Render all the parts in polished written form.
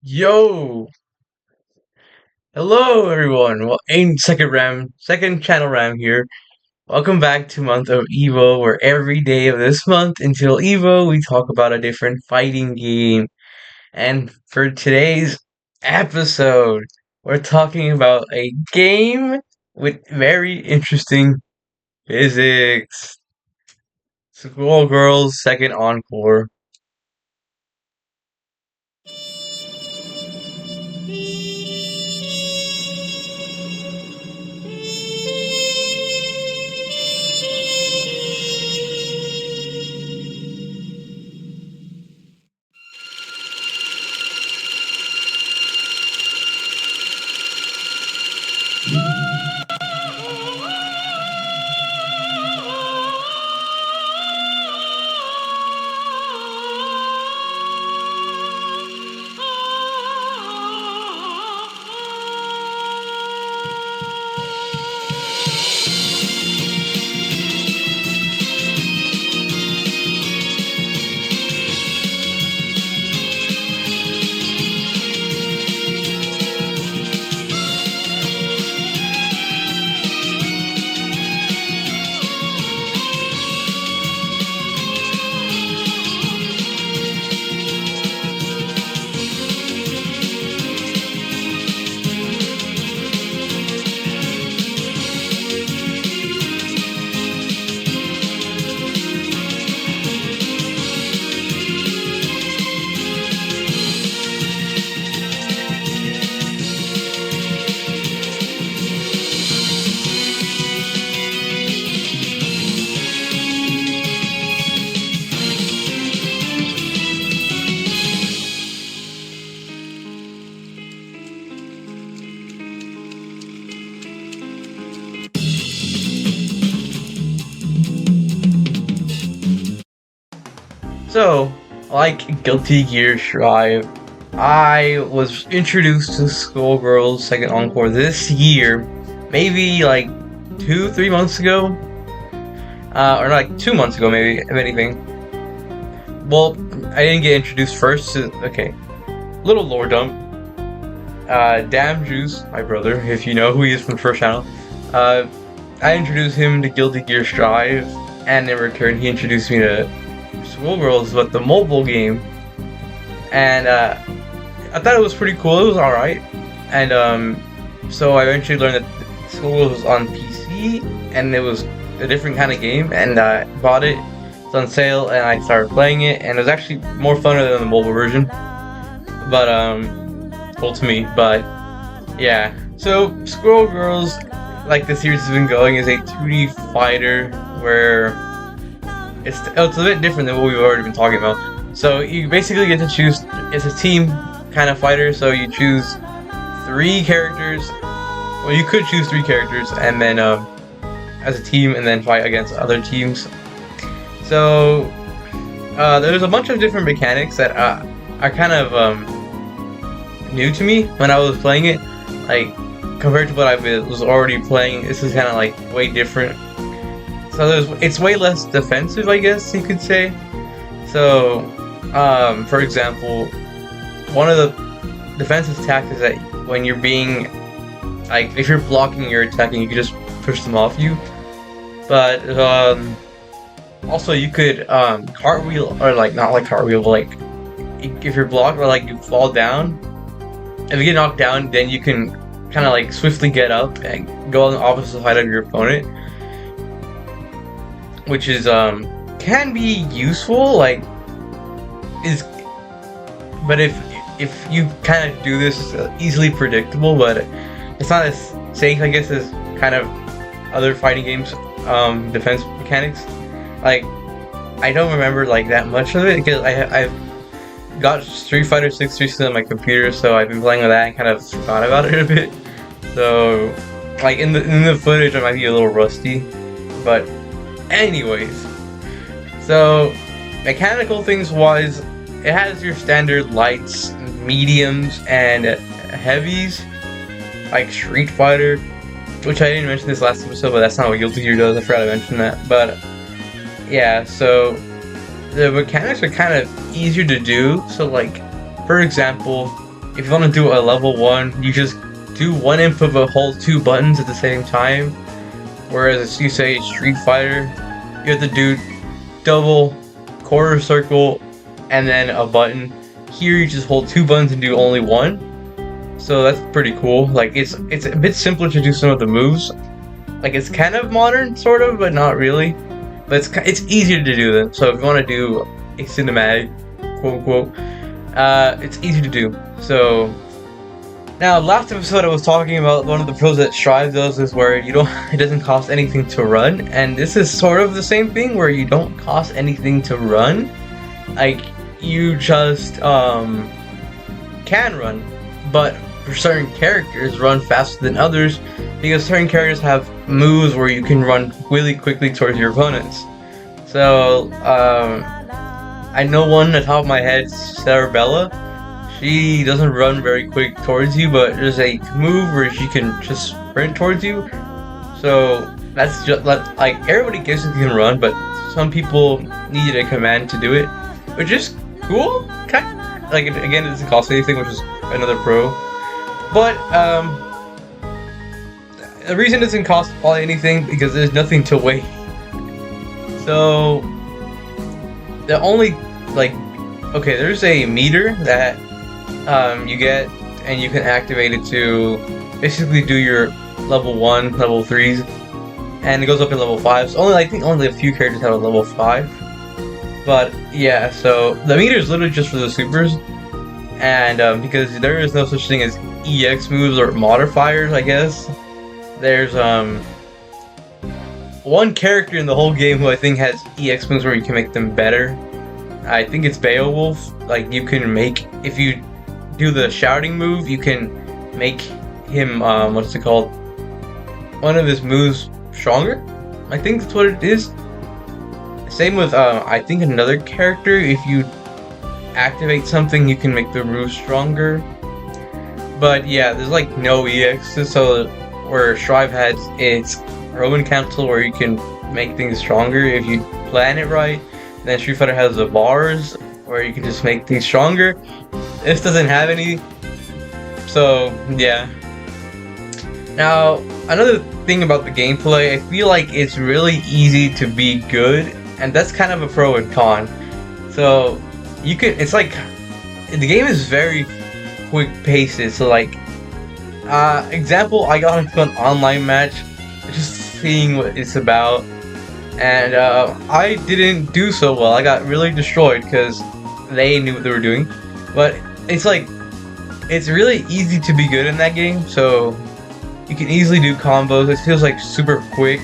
Yo, hello everyone. Well, second channel Ram here. Welcome back to month of EVO, where every day of this month until EVO we talk about a different fighting game. And for today's episode, we're talking about a game with very interesting physics. Skullgirls second Encore. So, like Guilty Gear Strive, I was introduced to Skullgirls Second Encore this year, maybe like 3 months ago, or like 2 months ago, maybe, if anything. Well, I didn't get introduced first to, okay, little lore dump. Damn Juice, my brother, if you know who he is from the first channel, uh, I introduced him to Guilty Gear Strive, and in return, he introduced me to Skullgirls, but the mobile game, and I thought it was pretty cool. It was all right, and so I eventually learned that Skullgirls was on PC, and it was a different kind of game, and I bought it. It's on sale, and I started playing it, and it was actually more fun than the mobile version. But cool to me. But yeah, so Skullgirls, like the series has been going, is a 2D fighter where it's a bit different than what we've already been talking about. So you basically get to choose. It's a team kind of fighter. So you choose 3 characters. Well, you could choose 3 characters, and then as a team, and then fight against other teams. So there's a bunch of different mechanics that are kind of new to me when I was playing it. Like compared to what I was already playing, this is kind of like way different. So it's way less defensive, I guess you could say. So, for example, one of the defensive attacks is that when you're being, like, if you're blocking your attacking, you can just push them off you. But also you could cartwheel, or like not like cartwheel, but like if you're blocked or like you fall down, if you get knocked down, then you can kind of like swiftly get up and go on the opposite side of your opponent, which is can be useful, like is, but if you kind of do this, it's easily predictable, but it's not as safe, I guess, as kind of other fighting games defense mechanics. Like I don't remember like that much of it because I've got Street Fighter 6 recently on my computer, so I've been playing with that and kind of forgot about it a bit. So like in the footage, I might be a little rusty, but anyways, so mechanical things wise, it has your standard lights, mediums, and heavies, like Street Fighter, which I didn't mention this last episode, but that's not what Guilty Gear does. I forgot to mention that. But yeah, so the mechanics are kind of easier to do. So like, for example, if you want to do a level 1, you just do one input but hold 2 buttons at the same time. Whereas if you say Street Fighter, you have to do double, quarter circle, and then a button. Here you just hold 2 buttons and do only one. So that's pretty cool. Like it's a bit simpler to do some of the moves. Like it's kind of modern, sort of, but not really. But it's easier to do them. So if you want to do a cinematic, quote unquote, it's easy to do. So now, last episode I was talking about one of the pros that Strive does is where it doesn't cost anything to run, and this is sort of the same thing where you don't cost anything to run. Like you just can run, but for certain characters run faster than others because certain characters have moves where you can run really quickly towards your opponents. So I know one on the top of my head, Sarabella. She doesn't run very quick towards you, but there's a move where she can just sprint towards you. So that's just like everybody guesses you can run, but some people need a command to do it, which is cool. Kind of, like again, it doesn't cost anything, which is another pro. But the reason it doesn't cost probably anything because there's nothing to wait. So the only okay, there's a meter that you get, and you can activate it to basically do your level 1, level 3s, and it goes up in level 5s. I think only a few characters have a level 5. But yeah, so the meter is literally just for the supers, and because there is no such thing as EX moves or modifiers, I guess. There's one character in the whole game who I think has EX moves where you can make them better. I think it's Beowulf. Like you can make, if you do the shouting move, you can make him what's it called? One of his moves stronger. I think that's what it is. Same with I think another character. If you activate something, you can make the move stronger. But yeah, there's like no EXs. So where Strive has its Roman Council, where you can make things stronger if you plan it right. Then Street Fighter has the bars, where you can just make things stronger. This doesn't have any, so yeah. Now, another thing about the gameplay, I feel like it's really easy to be good, and that's kind of a pro and con. So, it's like, the game is very quick paced, so like, example, I got into an online match, just seeing what it's about, and I didn't do so well. I got really destroyed because they knew what they were doing. But it's like, it's really easy to be good in that game, so you can easily do combos. It feels like super quick.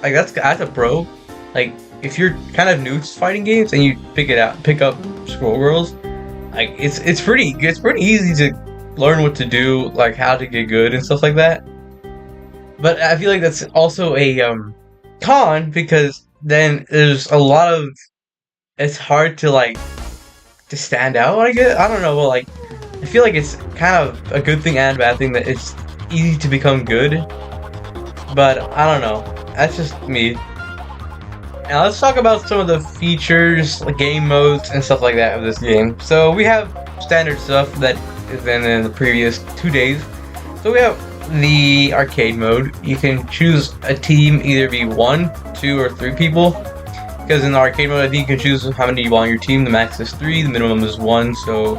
Like that's a pro. Like if you're kind of new to fighting games and you pick up Skullgirls, like it's pretty easy to learn what to do, like how to get good and stuff like that. But I feel like that's also a con because then there's a lot of, it's hard to like to stand out, I guess. I don't know, well, like I feel like it's kind of a good thing and a bad thing that it's easy to become good, but I don't know, that's just me. Now let's talk about some of the features, like game modes and stuff like that of this game. So we have standard stuff that has been in the previous 2 days. So we have the arcade mode. You can choose a team, either be 1, 2, or 3 people. Because in the arcade mode, I think you can choose how many you want on your team. The max is 3, the minimum is 1. So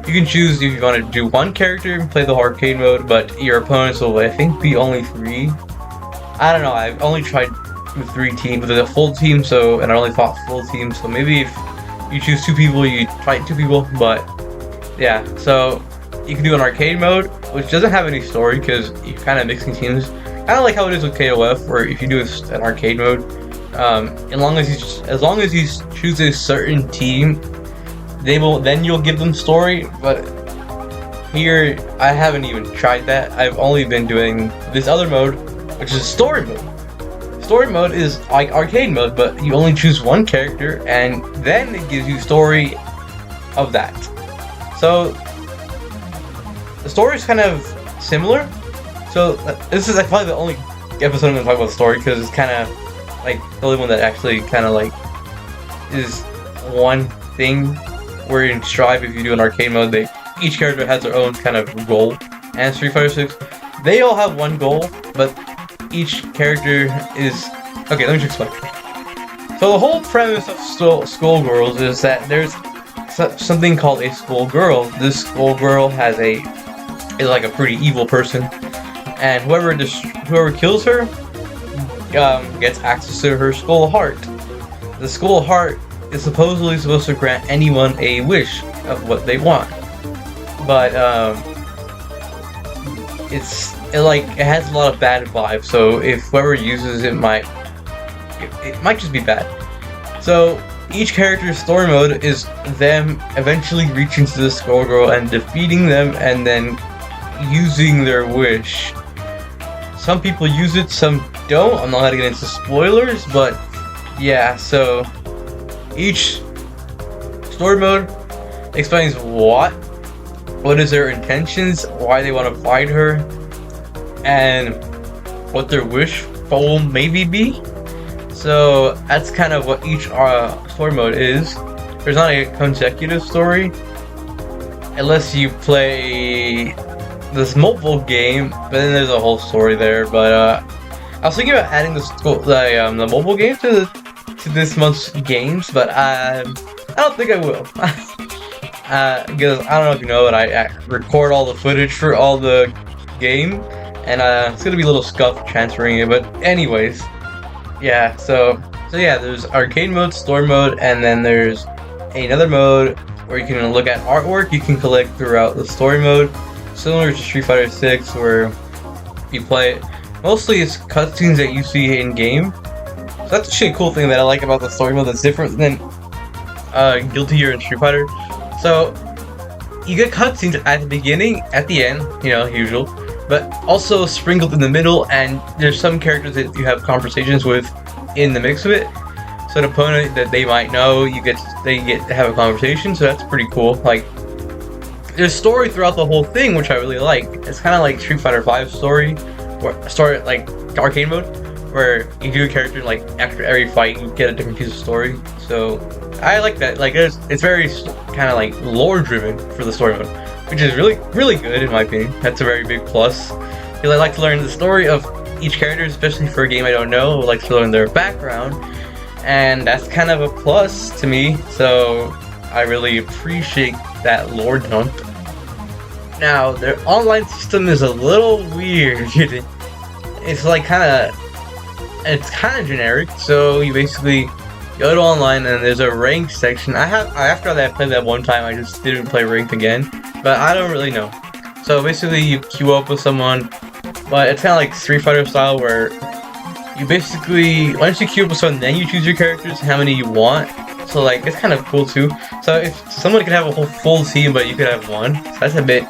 you can choose if you want to do 1 character and play the arcade mode, but your opponents will, I think, be only 3. I don't know. I've only tried with 3 teams, but there's a full team, so, and I only fought full teams. So maybe if you choose 2 people, you fight 2 people. But yeah, so you can do an arcade mode, which doesn't have any story because you're kind of mixing teams. Kind of like how it is with KOF, where if you do an arcade mode, as long as you choose a certain team, then you'll give them story. But here, I haven't even tried that. I've only been doing this other mode, which is story mode. Story mode is like arcade mode, but you only choose 1 character, and then it gives you story of that. So the story is kind of similar. So this is probably the only episode I'm going to talk about story, because it's kind of like the only one that actually kind of like is one thing. Where in Strive, if you do an arcade mode, they each character has their own kind of goal. And Street Fighter 6, they all have one goal, but each character is... Okay, let me just explain. So the whole premise of Skullgirls is that there's something called a Skullgirl. This Skullgirl is like a pretty evil person, and whoever kills her gets access to her skull heart. The skull heart is supposedly supposed to grant anyone a wish of what they want, but it has a lot of bad vibes. So if whoever uses it might just be bad. So each character's story mode is them eventually reaching to the Skullgirl and defeating them, and then using their wish. Some people use it, some don't. I'm not gonna get into spoilers, but yeah, so each story mode explains what is their intentions, why they want to fight her, and what their wish will maybe be. So that's kind of what each story mode is. There's not a consecutive story unless you play this mobile game, but then there's a whole story there. But I was thinking about adding the mobile game to this month's games, but I don't think I will. Because I don't know if you know, but I record all the footage for all the game, and it's gonna be a little scuffed transferring it. But anyways, yeah. So yeah, there's arcade mode, story mode, and then there's another mode where you can look at artwork you can collect throughout the story mode, similar to Street Fighter 6, where you play it. Mostly it's cutscenes that you see in game. So that's actually a cool thing that I like about the story mode that's different than Guilty Gear and Street Fighter. So you get cutscenes at the beginning, at the end, you know, usual, but also sprinkled in the middle, and there's some characters that you have conversations with in the mix of it. So an opponent that they might know, they get to have a conversation, so that's pretty cool. Like, there's story throughout the whole thing, which I really like. It's kind of like Street Fighter 5 story, like arcade mode, where you do a character, like after every fight you get a different piece of story. So I like that. Like, it's very kind of like lore driven for the story mode, which is really, really good in my opinion. That's a very big plus. Because I like to learn the story of each character, especially for a game I don't know. I like to learn their background, and that's kind of a plus to me. So I really appreciate that lore dump. Now, their online system is a little weird. It's like kind of generic. So you basically go to online, and there's a ranked section. After I played that one time, I just didn't play ranked again. But I don't really know. So basically, you queue up with someone, but it's kind of like Street Fighter style, where you basically, once you queue up with someone, then you choose your characters, how many you want. So like, it's kind of cool too. So if someone could have a whole full team, but you could have one, so that's a bit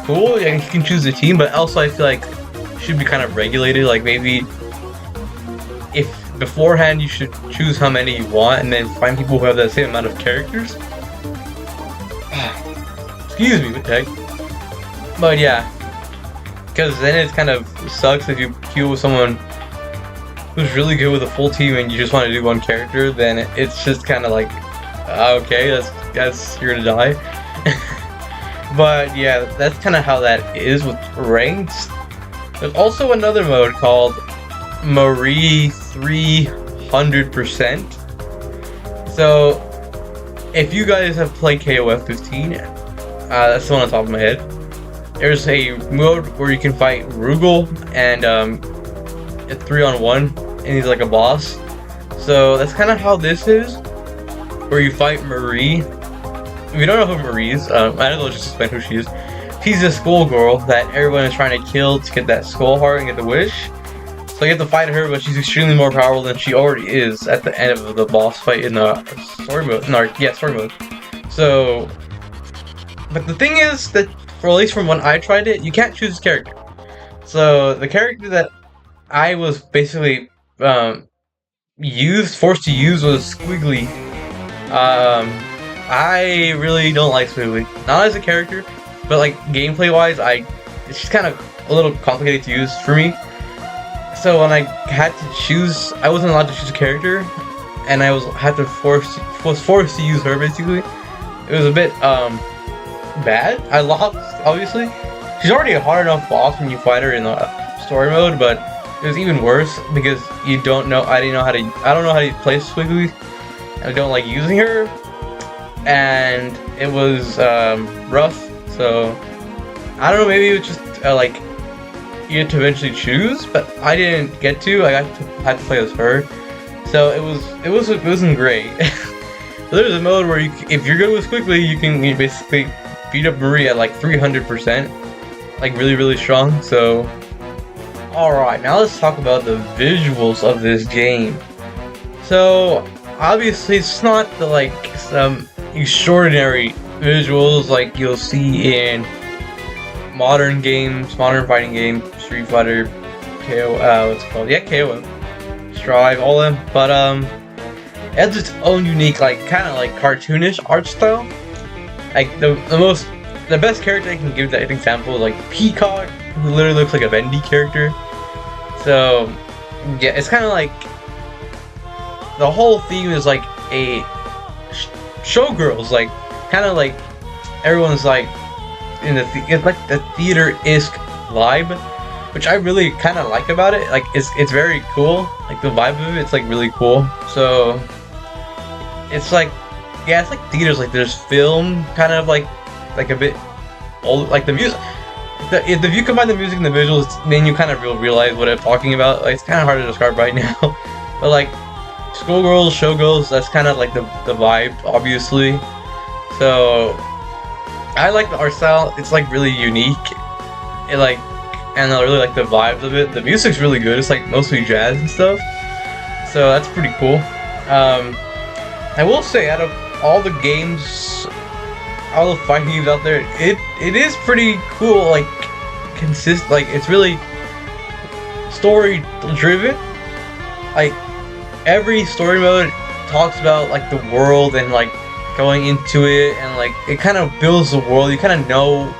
cool. Yeah, you can choose the team, but also I feel like it should be kind of regulated. Like, maybe if beforehand you should choose how many you want, and then find people who have the same amount of characters. Excuse me, what the heck? But yeah, because then it kind of sucks if you queue with someone who's really good with a full team and you just want to do one character. Then it's just kind of like, okay, that's you're gonna die. But yeah, that's kind of how that is with ranks. There's also another mode called Marie 300%. So if you guys have played KOF 15, that's the one on top of my head. There's a mode where you can fight Rugal and a 3-on-1, and he's like a boss. So that's kind of how this is, where you fight Marie. If you don't know who Marie is, I don't know, just explain who she is. She's a Skullgirl that everyone is trying to kill to get that skull heart and get the wish. So you have to fight her, but she's extremely more powerful than she already is at the end of the boss fight in the story mode. Story mode. So, but the thing is that, for at least from when I tried it, you can't choose a character. So the character that I was basically forced to use was Squiggly. I really don't like Squiggly. Not as a character, but like gameplay wise, it's just kind of a little complicated to use for me. So when I had to choose, I wasn't allowed to choose a character, and I was forced to use her basically. It was a bit bad. I lost, obviously. She's already a hard enough boss when you fight her in the story mode, but it was even worse because you don't know. I don't know how to play Squiggly. I don't like using her, and it was rough. So I don't know. Maybe it was just like you had to eventually choose, but I didn't get to. I had to play as her, so it wasn't great. There's a mode where if you're good with Squiggly, you can basically beat up Marie at like 300%, like really strong. So, all right, now let's talk about the visuals of this game. So obviously, it's not the like some extraordinary visuals like you'll see in modern games, modern fighting games, Street Fighter, KO, what's it called? Yeah, KO, Strive, all of them. But it has its own unique, like kind of like cartoonish art style. Like the best character I can give that example is like Peacock, who literally looks like a Bendy character. So yeah, it's kind of like the whole theme is like a showgirls, like kind of like everyone's like in it's like the theater-esque vibe, which I really kind of like about it. Like it's very cool. Like the vibe of it's like really cool. So it's like, yeah, it's like theaters. Like there's film, kind of like a bit old. Like the music. If you combine the music and the visuals, then you kind of realize what I'm talking about. Like it's kind of hard to describe right now, but like Skullgirls, Showgirls, that's kind of like the vibe, obviously. So I like the art style. It's like really unique. It like, and I really like the vibes of it. The music's really good. It's like mostly jazz and stuff. So that's pretty cool. I will say, out of all the games, all the fighting games out there, it is pretty cool. Like like it's really story driven. Like every story mode talks about like the world and like going into it, and like it kind of builds the world. You kind of know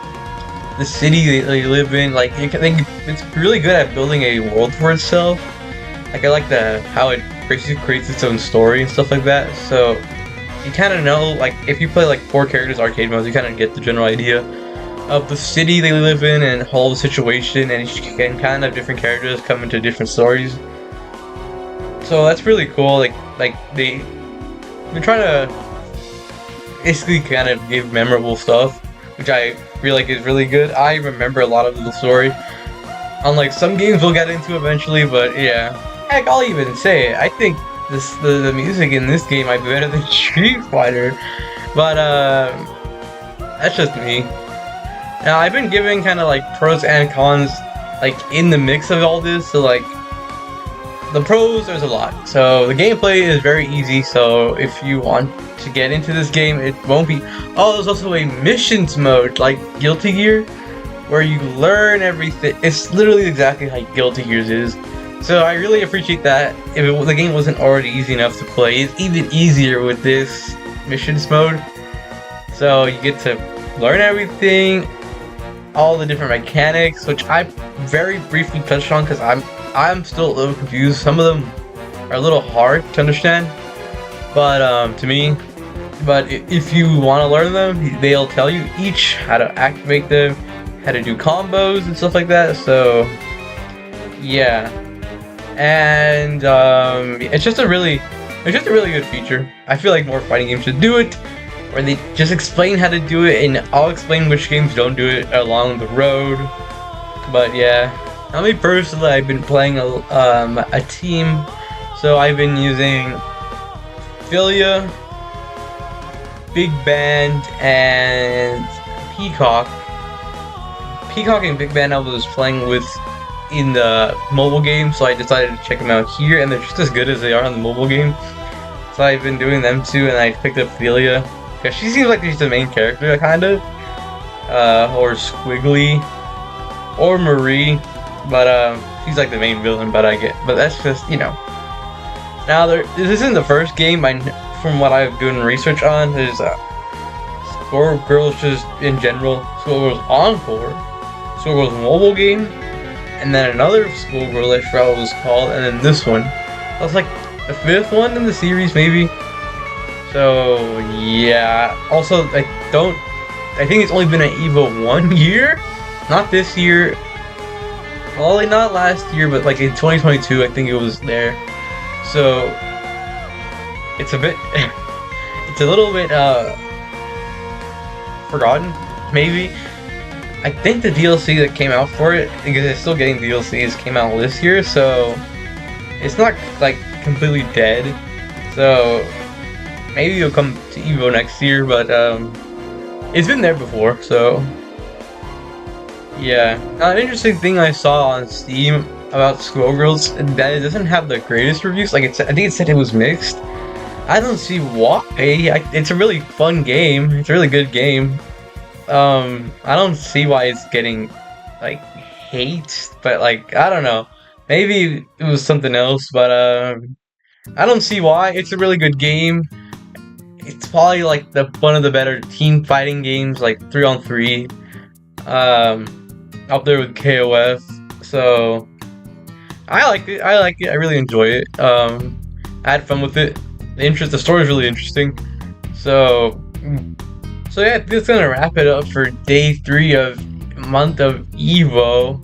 the city that you live in. Like it's really good at building a world for itself. Like I like how it basically creates its own story and stuff like that. So you kind of know, like if you play like 4 characters arcade modes, you kind of get the general idea of the city they live in and whole situation, and you can kind of different characters come into different stories. So that's really cool. Like they're trying to basically kind of give memorable stuff, which I feel like is really good. I remember a lot of the story. Unlike some games we'll get into eventually, but yeah. Heck, I'll even say it. I think the music in this game might be better than Street Fighter, but that's just me. Now I've been giving kind of like pros and cons like in the mix of all this. So like the pros, there's a lot. So the gameplay is very easy. So if you want to get into this game, it won't be. Oh, there's also a missions mode like Guilty Gear, where you learn everything. It's literally exactly how Guilty Gears is. So I really appreciate that. If the game wasn't already easy enough to play, it's even easier with this missions mode. So you get to learn everything, all the different mechanics, which I very briefly touched on because I'm still a little confused. Some of them are a little hard to understand, but to me. But if you want to learn them, they'll tell you each how to activate them, how to do combos and stuff like that. So yeah. And it's just a really good feature. I feel like more fighting games should do it, where they just explain how to do it, and I'll explain which games don't do it along the road. But yeah, I mean personally, I've been playing a team, so I've been using Philia, Big Band, and Peacock. Peacock and Big Band I was playing with in the mobile game, so I decided to check them out here, and they're just as good as they are on the mobile game. So I've been doing them too, and I picked up Philia because she seems like she's the main character, kind of, or Squiggly, or Marie, but she's like the main villain. But that's just, you know. Now this isn't the first game from what I've done research on. There's Skullgirls just in general, Skullgirls Encore, Skullgirls mobile game, and then another Skullgirl I forgot what it was called, and then this one. That was like the 5th one in the series, maybe. So yeah. Also, I think it's only been an EVO 1 year, not this year. Probably not last year, but like in 2022, I think it was there. So it's a bit, it's a little bit forgotten, maybe. I think the DLC that came out for it, because it's still getting DLCs, came out this year, so it's not like completely dead. So maybe it'll come to EVO next year, but it's been there before, so yeah. An interesting thing I saw on Steam about Skullgirls that it doesn't have the greatest reviews. Like I think it said it was mixed. I don't see why. It's a really fun game. It's a really good game. I don't see why it's getting like hate, but like I don't know. Maybe it was something else, but I don't see why. It's a really good game. It's probably like the one of the better team fighting games, like 3-on-3. Up there with KOF. So I like it. I like it. I really enjoy it. I had fun with it. The story is really interesting. So yeah, this is gonna wrap it up for day 3 of month of EVO.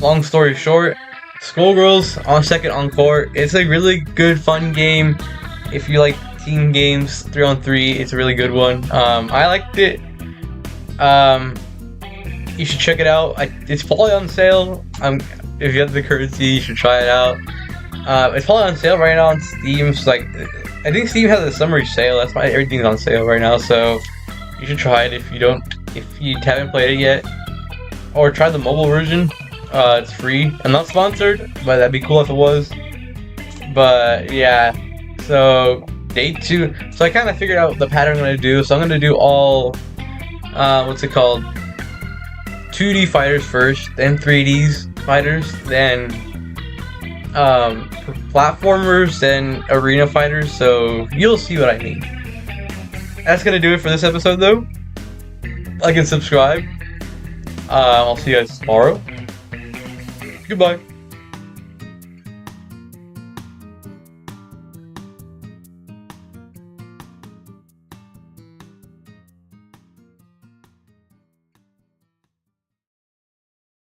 Long story short, Skullgirls on second Encore. It's a really good, fun game. If you like team games, 3-on-3, it's a really good one. I liked it. You should check it out. It's probably on sale. If you have the currency, you should try it out. It's probably on sale right now on Steam. So like, I think Steam has a summer sale. That's why everything's on sale right now. So you should try it if you haven't played it yet, or try the mobile version. It's free. I'm not sponsored, but that'd be cool if it was. But yeah, so day 2. So I kind of figured out the pattern I'm gonna do. So I'm gonna do all, what's it called? 2D fighters first, then 3D fighters, then platformers, then arena fighters. So you'll see what I mean. That's gonna do it for this episode, though. Like and subscribe. I'll see you guys tomorrow. Goodbye.